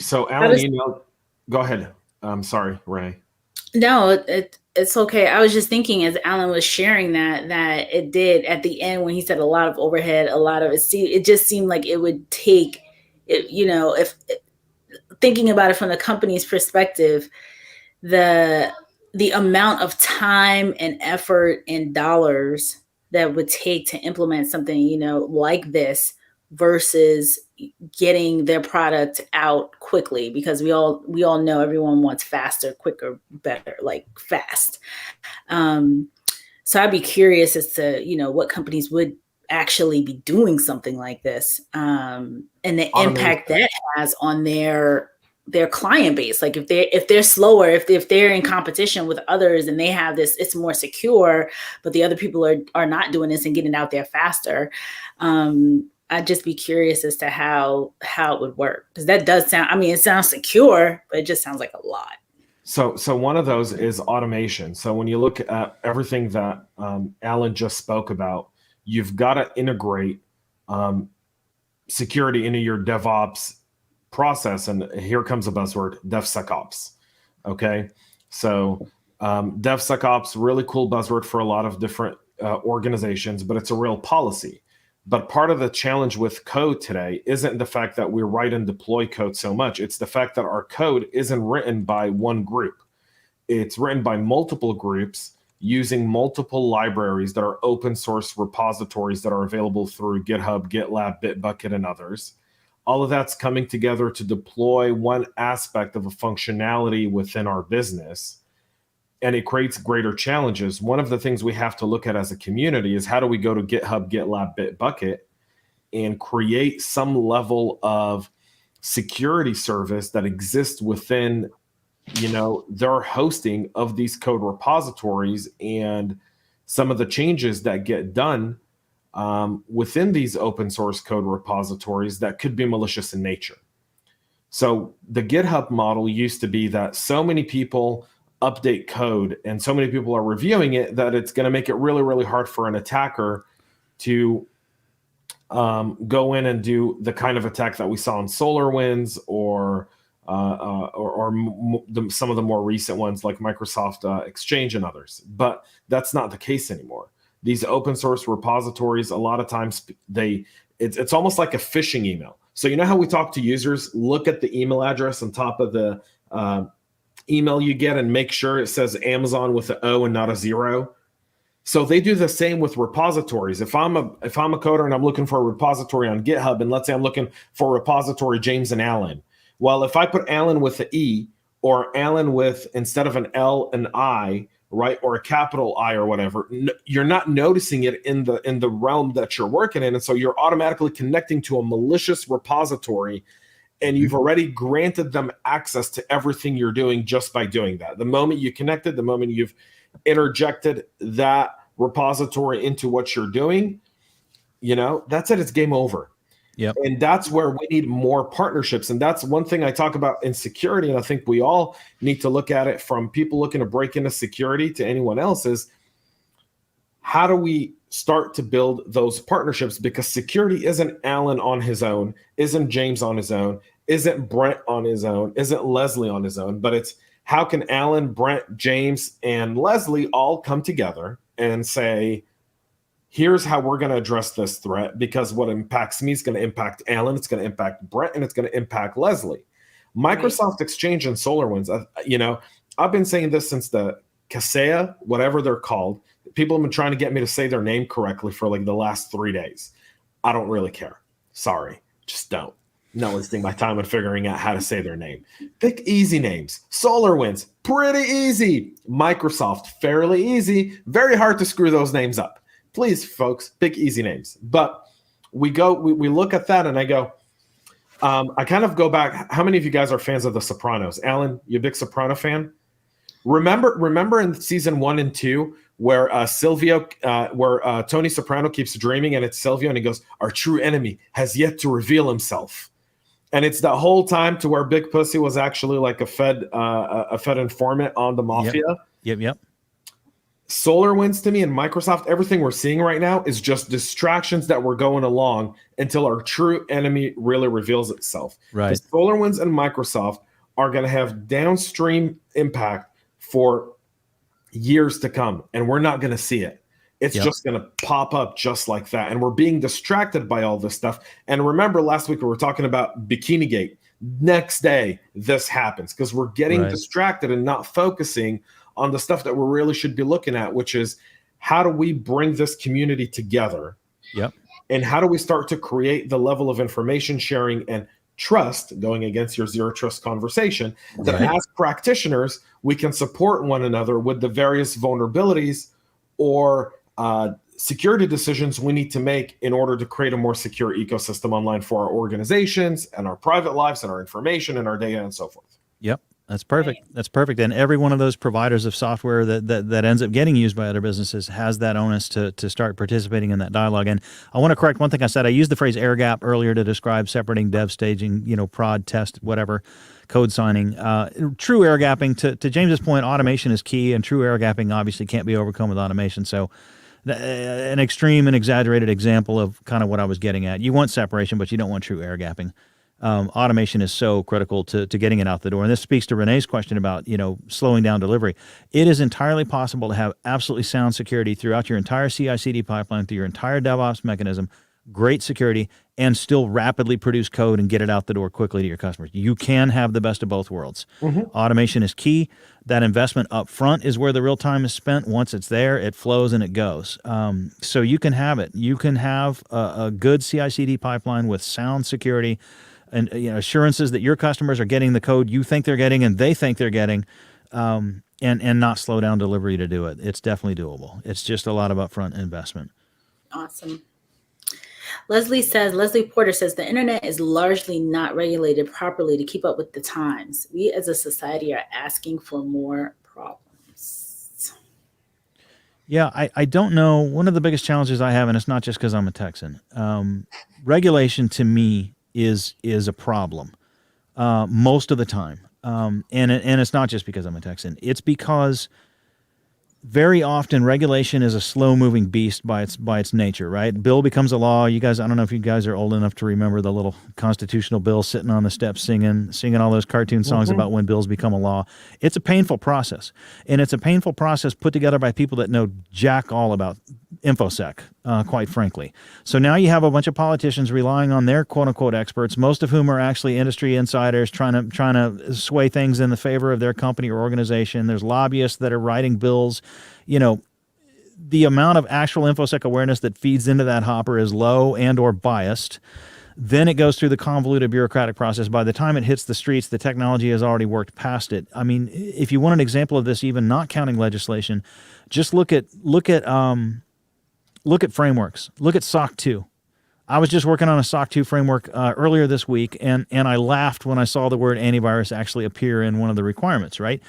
So Alan, go ahead. I'm sorry, Renee. No, it's okay. I was just thinking as Alan was sharing that it did at the end when he said a lot of overhead, a lot of it just seemed like it would take, if thinking about it from the company's perspective, the amount of time and effort and dollars that would take to implement something, like this versus getting their product out quickly, because we all know everyone wants faster, quicker, better, like fast. So I'd be curious as to, what companies would actually be doing something like this, and the impact that has on their client base. Like if they're slower, if they're in competition with others and they have this, it's more secure, but the other people are not doing this and getting it out there faster. I'd just be curious as to how it would work, because that does sound, it sounds secure, but it just sounds like a lot. So one of those is automation. So when you look at everything that Alan just spoke about, you've got to integrate security into your DevOps process. And here comes a buzzword, DevSecOps. Okay. So DevSecOps, really cool buzzword for a lot of different organizations, but it's a real policy. But part of the challenge with code today isn't the fact that we write and deploy code so much. It's the fact that our code isn't written by one group. It's written by multiple groups using multiple libraries that are open source repositories that are available through GitHub, GitLab, Bitbucket, and others. All of that's coming together to deploy one aspect of a functionality within our business. And it creates greater challenges. One of the things we have to look at as a community is how do we go to GitHub, GitLab, Bitbucket and create some level of security service that exists within, their hosting of these code repositories, and some of the changes that get done within these open source code repositories that could be malicious in nature. So the GitHub model used to be that so many people update code and so many people are reviewing it that it's going to make it really, really hard for an attacker to go in and do the kind of attack that we saw in SolarWinds or some of the more recent ones like Microsoft Exchange and others. But that's not the case anymore. These open source repositories, a lot of times it's almost like a phishing email. So you know how we talk to users, look at the email address on top of the email you get and make sure it says Amazon with an O and not a 0. So they do the same with repositories. If I'm a coder and I'm looking for a repository on GitHub, and let's say I'm looking for a repository James and Allen. Well, if I put Allen with an E or Allen with, instead of an L, an I, right, or a capital I or whatever, you're not noticing it in the realm that you're working in, and so you're automatically connecting to a malicious repository. And you've already granted them access to everything you're doing just by doing that. The moment you connected, the moment you've interjected that repository into what you're doing, that's it. It's game over. Yep. And that's where we need more partnerships. And that's one thing I talk about in security. And I think we all need to look at it from people looking to break into security to anyone else is, how do we start to build those partnerships? Because security isn't Alan on his own, isn't James on his own, isn't Brent on his own, isn't Leslie on his own, but it's how can Alan, Brent, James, and Leslie all come together and say, here's how we're going to address this threat, because what impacts me is going to impact Alan, it's going to impact Brett, and it's going to impact Leslie. Microsoft Exchange and SolarWinds, I've been saying this since the Kaseya, whatever they're called. People have been trying to get me to say their name correctly for like the last 3 days. I don't really care. Sorry, just don't. Not wasting my time on figuring out how to say their name. Pick easy names. SolarWinds, pretty easy. Microsoft, fairly easy. Very hard to screw those names up. Please, folks, pick easy names. But we look at that and I go, I kind of go back. How many of you guys are fans of The Sopranos? Alan, you a big Soprano fan? Remember in season 1 and 2 where Tony Soprano keeps dreaming and it's Silvio and he goes, "Our true enemy has yet to reveal himself." And it's the whole time to where Big Pussy was actually like a Fed informant on the mafia. Yep. SolarWinds to me and Microsoft, everything we're seeing right now is just distractions that we're going along until our true enemy really reveals itself. Right. SolarWinds and Microsoft are going to have downstream impact for years to come, and we're not going to see it. It's just going to pop up just like that. And we're being distracted by all this stuff. And remember last week we were talking about Bikini Gate. Next day, this happens because we're getting distracted and not focusing on the stuff that we really should be looking at, which is how do we bring this community together? Yep. And how do we start to create the level of information sharing and trust, going against your zero trust conversation, that as practitioners, we can support one another with the various vulnerabilities or security decisions we need to make in order to create a more secure ecosystem online for our organizations and our private lives and our information and our data and so forth. Yep. That's perfect. That's perfect. And every one of those providers of software that ends up getting used by other businesses has that onus to start participating in that dialogue. And I want to correct one thing I said. I used the phrase air gap earlier to describe separating dev staging, prod, test, whatever, code signing. True air gapping, to James's point, automation is key, and true air gapping obviously can't be overcome with automation. So an extreme and exaggerated example of kind of what I was getting at. You want separation, but you don't want true air gapping. Automation is so critical to getting it out the door. And this speaks to Renee's question about, slowing down delivery. It is entirely possible to have absolutely sound security throughout your entire CI/CD pipeline, through your entire DevOps mechanism, great security, and still rapidly produce code and get it out the door quickly to your customers. You can have the best of both worlds. Automation is key. That investment up front is where the real time is spent. Once it's there, it flows and it goes. So you can have it. You can have a good CI/CD pipeline with sound security and assurances that your customers are getting the code you think they're getting and they think they're getting, and not slow down delivery to do it. It's definitely doable. It's just a lot of upfront investment. Awesome. Leslie Porter says, the internet is largely not regulated properly to keep up with the times. We as a society are asking for more problems. Yeah, I don't know. One of the biggest challenges I have, and it's not just because I'm a Texan, regulation to me is a problem most of the time. And it's not just because I'm a Texan. It's because very often regulation is a slow-moving beast by its nature, right? Bill becomes a law. You guys, I don't know if you guys are old enough to remember the little constitutional bill sitting on the steps singing all those cartoon songs about when bills become a law. It's a painful process, and it's a painful process put together by people that know jack all about InfoSec, quite frankly. So now you have a bunch of politicians relying on their quote-unquote experts, most of whom are actually industry insiders trying to sway things in the favor of their company or organization. There's lobbyists that are writing bills. The amount of actual InfoSec awareness that feeds into that hopper is low and or biased. Then it goes through the convoluted bureaucratic process. By the time it hits the streets, the technology has already worked past it. I mean, if you want an example of this, even not counting legislation, just look at frameworks. Look at SOC 2. I was just working on a SOC 2 framework earlier this week, and I laughed when I saw the word antivirus actually appear in one of the requirements, right?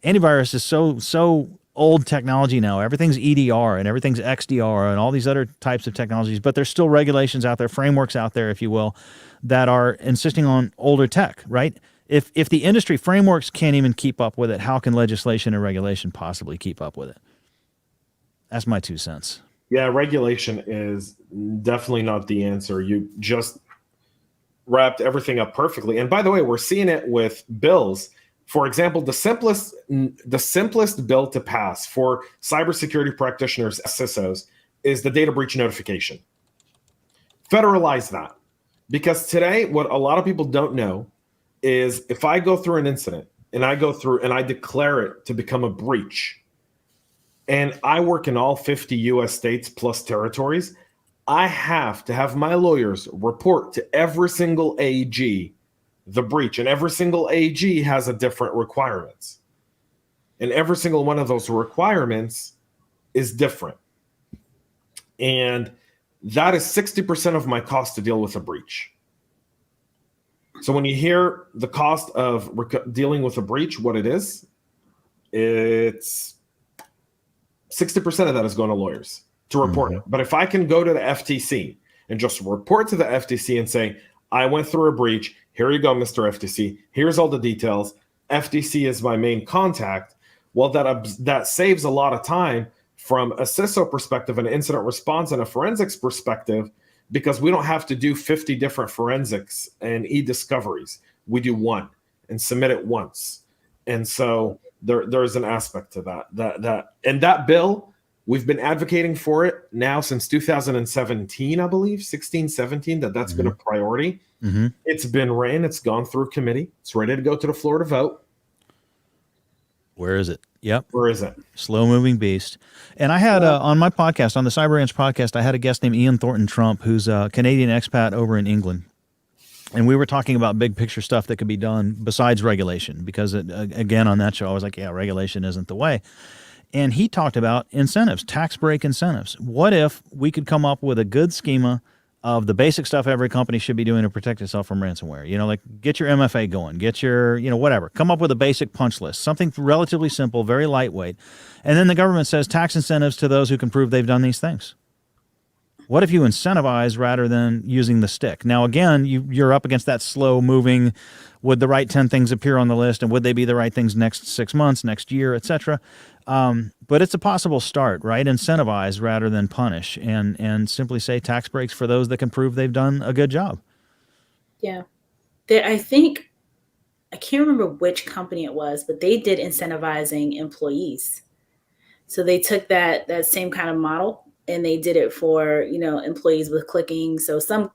Antivirus is so old technology now. Everything's EDR and everything's XDR and all these other types of technologies, but there's still regulations out there, frameworks out there, if you will, that are insisting on older tech, right? If the industry frameworks can't even keep up with it, how can legislation and regulation possibly keep up with it? That's my 2 cents. Yeah, regulation is definitely not the answer. You just wrapped everything up perfectly. And by the way, we're seeing it with bills. For example, the simplest bill to pass for cybersecurity practitioners, CISOs, is the data breach notification. Federalize that. Because today, what a lot of people don't know is if I go through an incident and I go through and I declare it to become a breach, and I work in all 50 US states plus territories, I have to have my lawyers report to every single AG the breach. And every single AG has a different requirements. And every single one of those requirements is different. And that is 60% of my cost to deal with a breach. So when you hear the cost of dealing with a breach, what it is, it's 60% of that is going to lawyers to report it. But if I can go to the FTC and just report to the FTC and say, I went through a breach, here you go, Mr. FTC, here's all the details, FTC is my main contact, well, that saves a lot of time from a CISO perspective, an incident response, and a forensics perspective, because we don't have to do 50 different forensics and e-discoveries. We do one and submit it once. And so there's an aspect to that. And that bill, we've been advocating for it now since 2017, I believe, 16, 17, that's been a priority. It's been ran. It's gone through committee. It's ready to go to the floor to vote. Where is it? Yep. Where is it? Slow moving beast. And I had on my podcast, on the Cyber Ranch podcast, I had a guest named Ian Thornton Trump, who's a Canadian expat over in England. And we were talking about big picture stuff that could be done besides regulation, because again, on that show, I was like, yeah, regulation isn't the way. And he talked about incentives, tax break incentives. What if we could come up with a good schema of the basic stuff every company should be doing to protect itself from ransomware? You know, like get your MFA going, get your, whatever. Come up with a basic punch list, something relatively simple, very lightweight. And then the government says tax incentives to those who can prove they've done these things. What if you incentivize rather than using the stick? Now, again, you're up against that slow moving, would the right 10 things appear on the list, and would they be the right things next 6 months, next year, et cetera? But it's a possible start, right? Incentivize rather than punish, and simply say tax breaks for those that can prove they've done a good job. Yeah. I think, I can't remember which company it was, but they did incentivizing employees. So they took that same kind of model and they did it for, employees with clicking. So some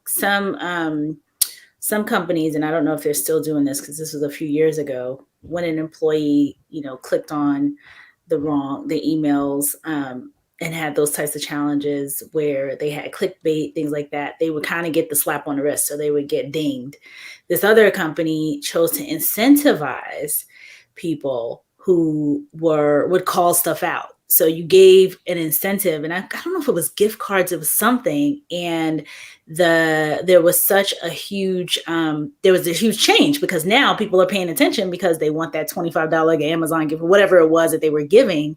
companies, and I don't know if they're still doing this because this was a few years ago, when an employee, clicked on the emails and had those types of challenges where they had clickbait, things like that, they would kind of get the slap on the wrist. So they would get dinged. This other company chose to incentivize people who would call stuff out. So you gave an incentive, and I don't know if it was gift cards, it was something. And there was such a huge, there was a huge change because now people are paying attention because they want that $25 Amazon gift or whatever it was that they were giving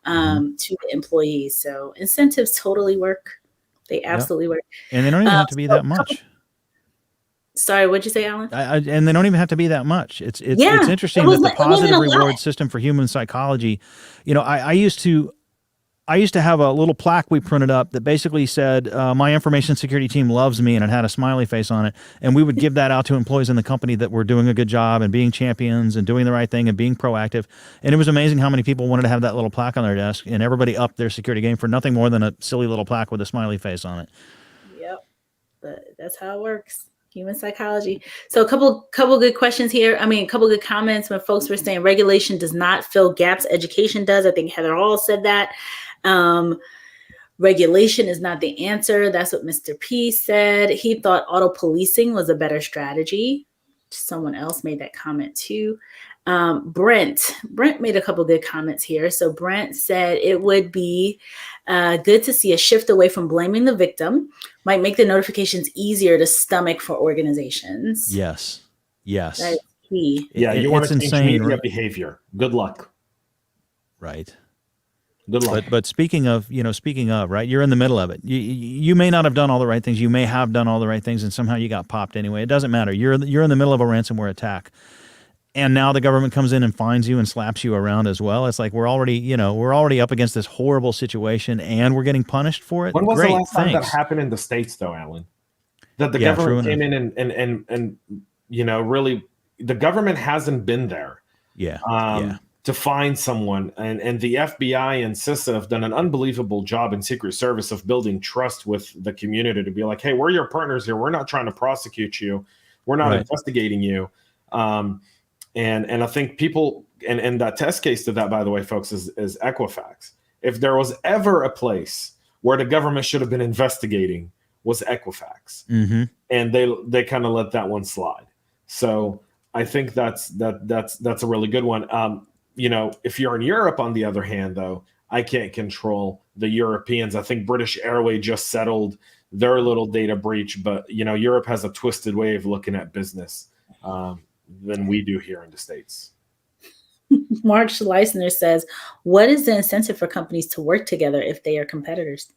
to the employees. So incentives totally work. They absolutely work. And they don't even have to be that much. Sorry, what'd you say, Alan? And they don't even have to be that much. It's interesting that the positive reward system for human psychology, I used to have a little plaque we printed up that basically said, my information security team loves me, and it had a smiley face on it. And we would give that out to employees in the company that were doing a good job and being champions and doing the right thing and being proactive. And it was amazing how many people wanted to have that little plaque on their desk, and everybody upped their security game for nothing more than a silly little plaque with a smiley face on it. Yep. That's how it works. Human psychology. So a couple good questions here. A couple good comments when folks were saying regulation does not fill gaps, education does. I think Heather Hall said that. Regulation is not the answer. That's what Mr. P said. He thought auto policing was a better strategy. Someone else made that comment too. Brent made a couple good comments here. So Brent said it would be good to see a shift away from blaming the victim, might make the notifications easier to stomach for organizations. Yes. That's key. Yeah, you want to change media right? behavior. Good luck. Right. Good luck. But speaking of, right, you're in the middle of it. You may not have done all the right things. You may have done all the right things, and somehow you got popped anyway. It doesn't matter. You're in the middle of a ransomware attack. And now the government comes in and fines you and slaps you around as well. It's like we're already up against this horrible situation, and we're getting punished for it. When was the last time that happened in the States, though, Alan? That the government came in and really, the government hasn't been there. Yeah. to find someone. And the FBI and CISA have done an unbelievable job in Secret Service of building trust with the community to be like, hey, we're your partners here. We're not trying to prosecute you. We're not investigating you. And I think people, and that test case to that, by the way, folks, is Equifax. If there was ever a place where the government should have been investigating, was Equifax. Mm-hmm. And they kind of let that one slide. So I think that's a really good one. If you're in Europe, on the other hand, though, I can't control the Europeans. I think British Airways just settled their little data breach, but Europe has a twisted way of looking at business than we do here in the States. Mark Schleisner says, what is the incentive for companies to work together if they are competitors?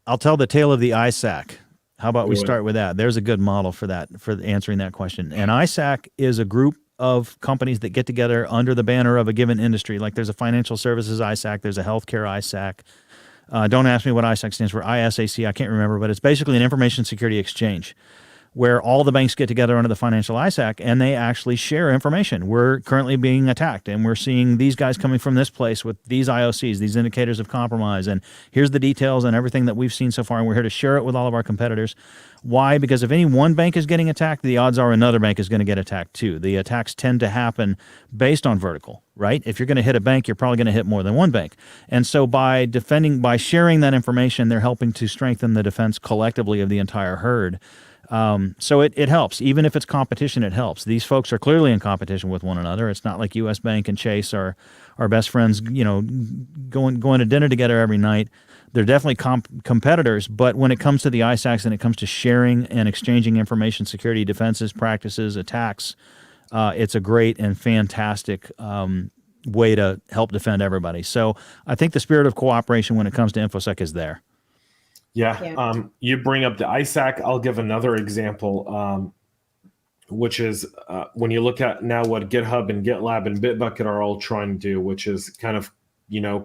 I'll tell the tale of the ISAC. How about we start with that? There's a good model for that, for answering that question. And ISAC is a group of companies that get together under the banner of a given industry. Like there's a financial services ISAC, there's a healthcare ISAC. Don't ask me what ISAC stands for. ISAC, I can't remember, but it's basically an information security exchange where all the banks get together under the financial ISAC and they actually share information. We're currently being attacked and we're seeing these guys coming from this place with these IOCs, these indicators of compromise, and here's the details and everything that we've seen so far, and we're here to share it with all of our competitors. Why? Because if any one bank is getting attacked, the odds are another bank is going to get attacked too. The attacks tend to happen based on vertical, right? If you're going to hit a bank, you're probably going to hit more than one bank. And so by sharing that information, they're helping to strengthen the defense collectively of the entire herd. So it helps. Even if it's competition, it helps. These folks are clearly in competition with one another. It's not like U.S. Bank and Chase are best friends, going to dinner together every night. They're definitely competitors, but when it comes to the ISACs and it comes to sharing and exchanging information, security, defenses, practices, attacks, it's a great and fantastic way to help defend everybody. So I think the spirit of cooperation when it comes to InfoSec is there. Yeah. You bring up the ISAC. I'll give another example, which is when you look at now what GitHub and GitLab and Bitbucket are all trying to do, which is kind of,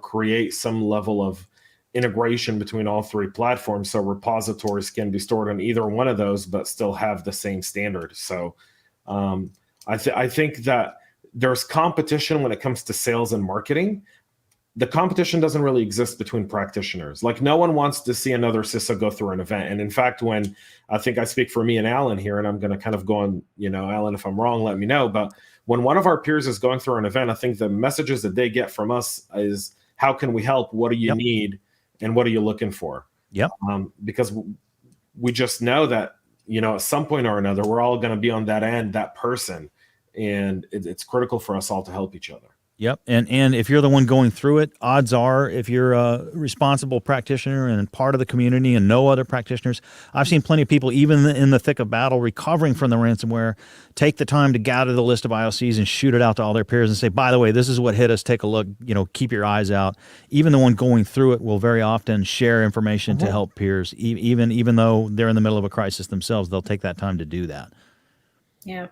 create some level of integration between all three platforms so repositories can be stored on either one of those but still have the same standard. So I think that there's competition when it comes to sales and marketing. The competition doesn't really exist between practitioners. Like no one wants to see another CISO go through an event. And in fact, when I think I speak for me and Alan here, and I'm going to kind of go on, Alan, if I'm wrong, let me know. But when one of our peers is going through an event, I think the messages that they get from us is, how can we help? What do you need? And what are you looking for? Yep. Because we just know that, at some point or another, we're all going to be on that end, that person. And it's critical for us all to help each other. Yep. And if you're the one going through it, odds are if you're a responsible practitioner and part of the community and no other practitioners, I've seen plenty of people, even in the thick of battle, recovering from the ransomware, take the time to gather the list of IOCs and shoot it out to all their peers and say, by the way, this is what hit us. Take a look, keep your eyes out. Even the one going through it will very often share information to help peers. Even though they're in the middle of a crisis themselves, they'll take that time to do that. Yeah.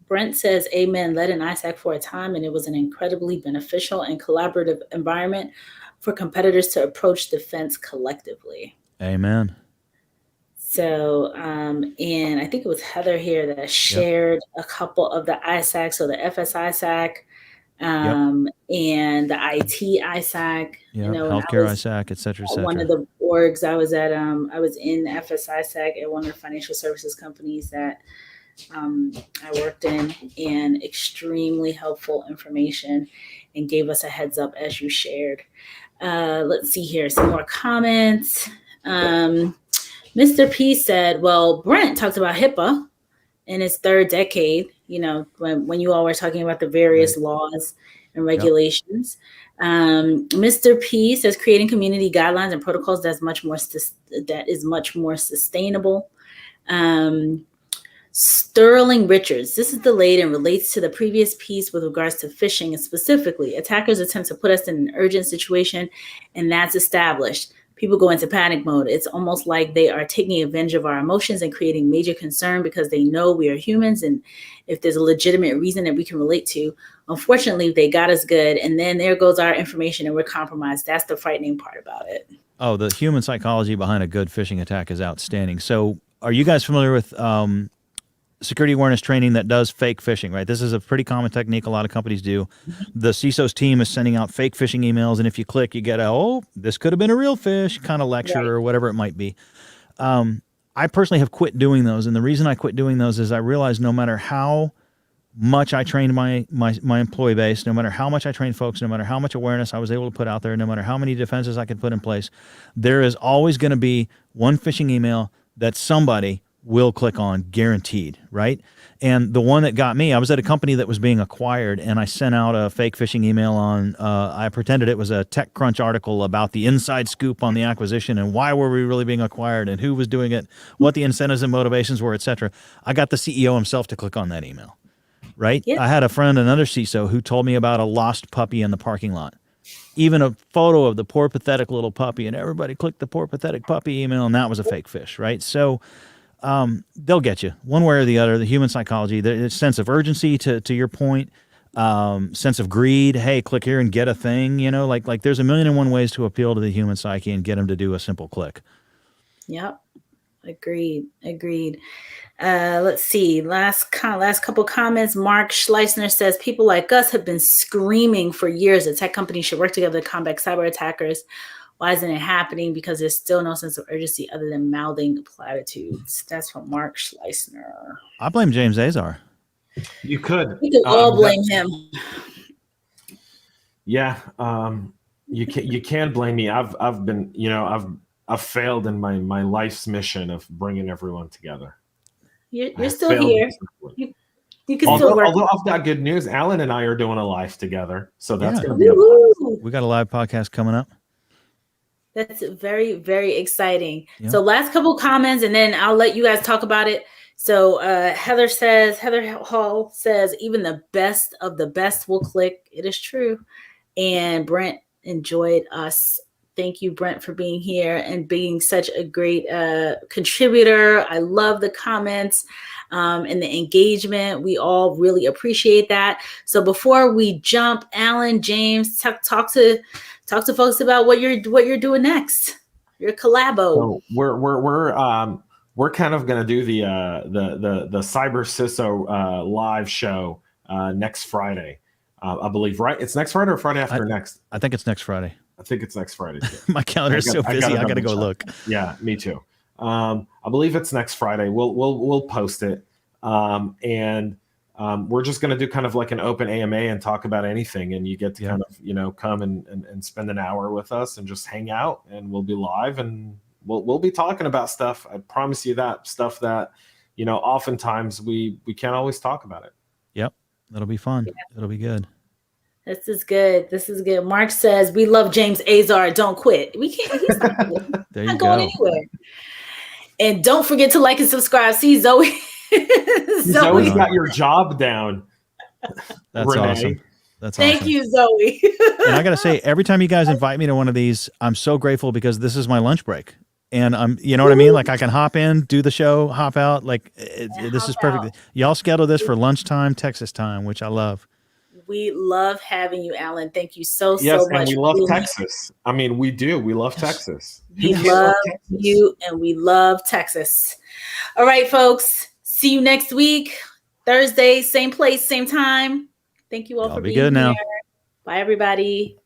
Brent says, amen, led an ISAC for a time, and it was an incredibly beneficial and collaborative environment for competitors to approach defense collectively. Amen. So, and I think it was Heather here that shared a couple of the ISAC, so the FS ISAC and the IT ISAC. Healthcare ISAC, et cetera, et cetera. One of the orgs I was at, I was in FS ISAC at one of the financial services companies that I worked in, and extremely helpful information and gave us a heads up as you shared. Let's see here, some more comments. Mr. P said, well, Brent talked about HIPAA in its third decade, when you all were talking about the various laws and regulations. Mr. P says creating community guidelines and protocols that is much more sustainable. Sterling Richards, this is delayed and relates to the previous piece with regards to phishing, and specifically attackers attempt to put us in an urgent situation, and that's established. People go into panic mode. It's almost like they are taking advantage of our emotions and creating major concern because they know we are humans, and if there's a legitimate reason that we can relate to, unfortunately, they got us good, and then there goes our information and we're compromised. That's the frightening part about it. Oh, the human psychology behind a good phishing attack is outstanding. So are you guys familiar with security awareness training that does fake phishing, right? This is a pretty common technique a lot of companies do. The CISO's team is sending out fake phishing emails, and if you click, you get this could have been a real phish kind of lecture Right. or whatever it might be. I personally have quit doing those, and the reason I quit doing those is I realized no matter how much I trained my employee base, no matter how much I trained folks, no matter how much awareness I was able to put out there, no matter how many defenses I could put in place, there is always going to be one phishing email that somebody will click on, guaranteed, right? And the one that got me, I was at a company that was being acquired, and I sent out a fake phishing email on, I pretended it was a TechCrunch article about the inside scoop on the acquisition and why were we really being acquired and who was doing it, what the incentives and motivations were, et cetera. I got the CEO himself to click on that email, right? Yeah. I had a friend, another CISO, who told me about a lost puppy in the parking lot. Even a photo of the poor, pathetic little puppy, and everybody clicked the poor, pathetic puppy email, and that was a fake phish, right? So they'll get you one way or the other. The human psychology, the sense of urgency, to your point, sense of greed. Hey, click here and get a thing. Like there's a million and one ways to appeal to the human psyche and get them to do a simple click. Yep. Agreed. Let's see. Last couple comments. Mark Schleisner says people like us have been screaming for years that tech companies should work together to combat cyber attackers. Why isn't it happening? Because there's still no sense of urgency other than mouthing platitudes. That's from Mark Schleisner. I blame James Azar. You could. We could all blame him. Yeah, you can blame me. I've been, I've failed in my life's mission of bringing everyone together. You're still here. You can still work. Although I've got good news. Alan and I are doing a live together, so that's going to be Woo-hoo. We got a live podcast coming up. That's very, very exciting. Yeah. So last couple comments, and then I'll let you guys talk about it. So Heather Hall says, even the best of the best will click. It is true. And Brent enjoyed us. Thank you, Brent, for being here and being such a great contributor. I love the comments and the engagement. We all really appreciate that. So before we jump, Alan, James, talk to folks about what you're doing next. Your collabo. So we're kind of going to do the Cyber CISO live show next Friday, I believe. Right? It's next Friday or Friday after next? I think it's next Friday. I think it's next Friday too. My calendar is so busy. I got to go look. Yeah, me too. I believe it's next Friday. We'll post it, and we're just going to do kind of like an open AMA and talk about anything. And you get to kind of come and spend an hour with us and just hang out. And we'll be live and we'll be talking about stuff. I promise you that stuff that oftentimes we can't always talk about it. Yep, that'll be fun. Yeah. It'll be good. This is good. Mark says, we love James Azar. Don't quit. We can't. He's not, there not going anywhere. And don't forget to like and subscribe. See, Zoe. Zoe's got your job down. That's Renee. awesome. That's Thank awesome. you, Zoe. And I got to say, every time you guys invite me to one of these, I'm so grateful because this is my lunch break. And you know what I mean? Like I can hop in, do the show, hop out. Like this is perfect. Y'all schedule this for lunchtime, Texas time, which I love. We love having you, Alan. Thank you so much. And we love Texas. I mean, we do. We love Texas. We love you, and we love Texas. All right, folks. See you next week, Thursday, same place, same time. Thank you all for being here. Bye, everybody.